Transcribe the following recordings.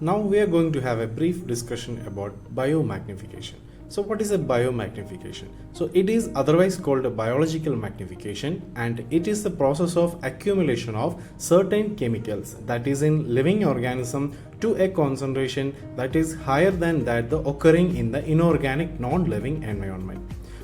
Now we are going to have a brief discussion about biomagnification. So what is a biomagnification? So it is otherwise called a biological magnification, and it is the process of accumulation of certain chemicals that is in living organism to a concentration that is higher than that occurring in the inorganic non-living environment.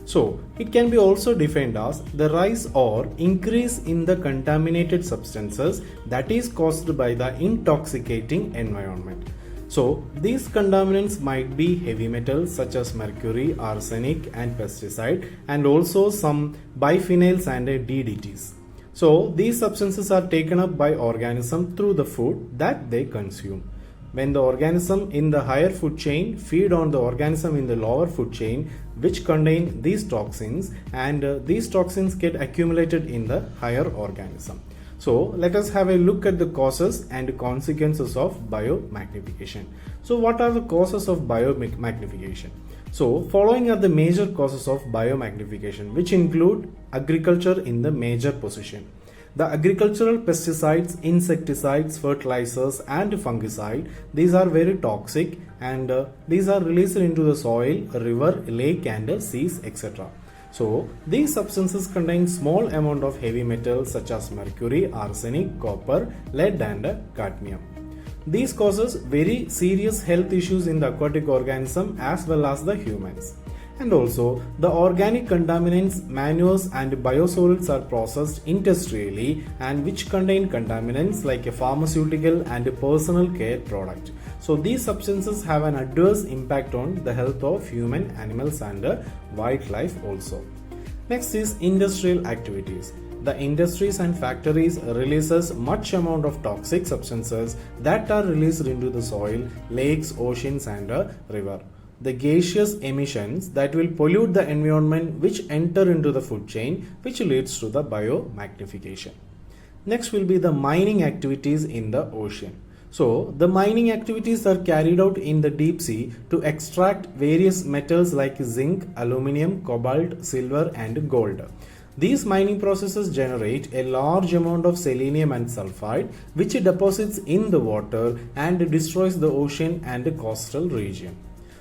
So it can be also defined as the rise or increase in the contaminated substances that is caused by the intoxicating environment. So these contaminants might be heavy metals such as mercury, arsenic and pesticide, and also some biphenyls and DDTs. So these substances are taken up by organism through the food that they consume. When the organism in the higher food chain feed on the organism in the lower food chain which contain these toxins, and these toxins get accumulated in the higher organism. So let us have a look at the causes and consequences of biomagnification. So what are the causes of biomagnification? So following are the major causes of biomagnification, which include agriculture in the major position. The agricultural pesticides, insecticides, fertilizers and fungicide, these are very toxic, and these are released into the soil, river, lake and seas, etc. So these substances contain small amount of heavy metals such as mercury, arsenic, copper, lead and cadmium. These causes very serious health issues in the aquatic organism as well as the humans. And also the organic contaminants, manures and biosolids are processed industrially, and which contain contaminants like a pharmaceutical and a personal care product. So these substances have an adverse impact on the health of human, animals and wildlife also. Next is industrial activities. The industries and factories releases much amount of toxic substances that are released into the soil, lakes, oceans and river. The gaseous emissions that will pollute the environment which enter into the food chain, which leads to the biomagnification. Next will be the mining activities in the ocean. So the mining activities are carried out in the deep sea to extract various metals like zinc, aluminium, cobalt, silver and gold. These mining processes generate a large amount of selenium and sulfide which deposits in the water and destroys the ocean and the coastal region.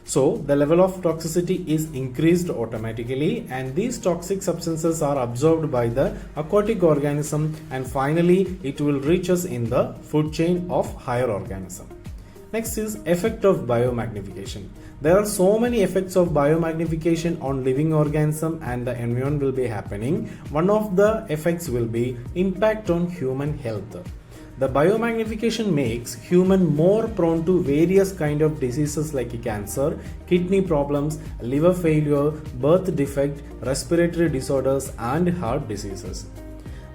So the level of toxicity is increased automatically, and these toxic substances are absorbed by the aquatic organism, and finally it will reach us in the food chain of higher organism. Next is effect of biomagnification. There are so many effects of biomagnification on living organism and the environment will be happening. One of the effects will be impact on human health. The biomagnification makes human more prone to various kind of diseases like cancer, kidney problems, liver failure, birth defect, respiratory disorders and heart diseases.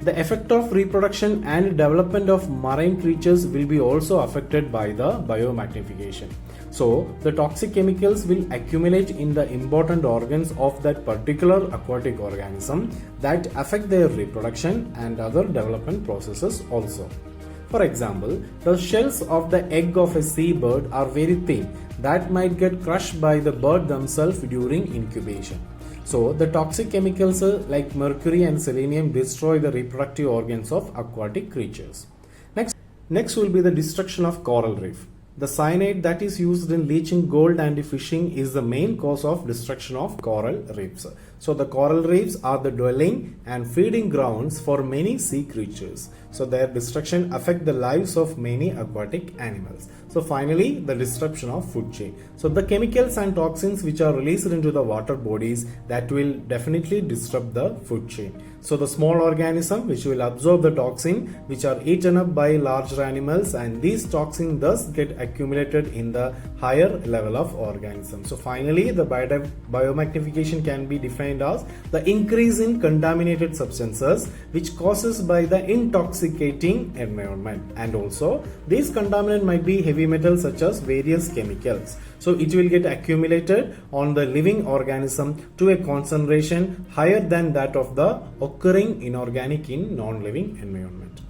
The effect of reproduction and development of marine creatures will be also affected by the biomagnification. So the toxic chemicals will accumulate in the important organs of that particular aquatic organism that affect their reproduction and other development processes also. For example, the shells of the egg of a seabird are very thin that might get crushed by the bird themselves during incubation. So the toxic chemicals like mercury and selenium destroy the reproductive organs of aquatic creatures. Next will be the destruction of coral reef. The cyanide that is used in leaching gold and fishing is the main cause of destruction of coral reefs. So the coral reefs are the dwelling and feeding grounds for many sea creatures. So their destruction affect the lives of many aquatic animals. So finally, the disruption of food chain. So the chemicals and toxins which are released into the water bodies that will definitely disrupt the food chain. So the small organism which will absorb the toxin which are eaten up by larger animals, and these toxins thus get accumulated in the higher level of organism. So finally, the biomagnification can be defined as the increase in contaminated substances which causes by the intoxicating environment, and also these contaminants might be heavy metals such as various chemicals. So it will get accumulated on the living organism to a concentration higher than that of the occurring inorganic in non-living environment.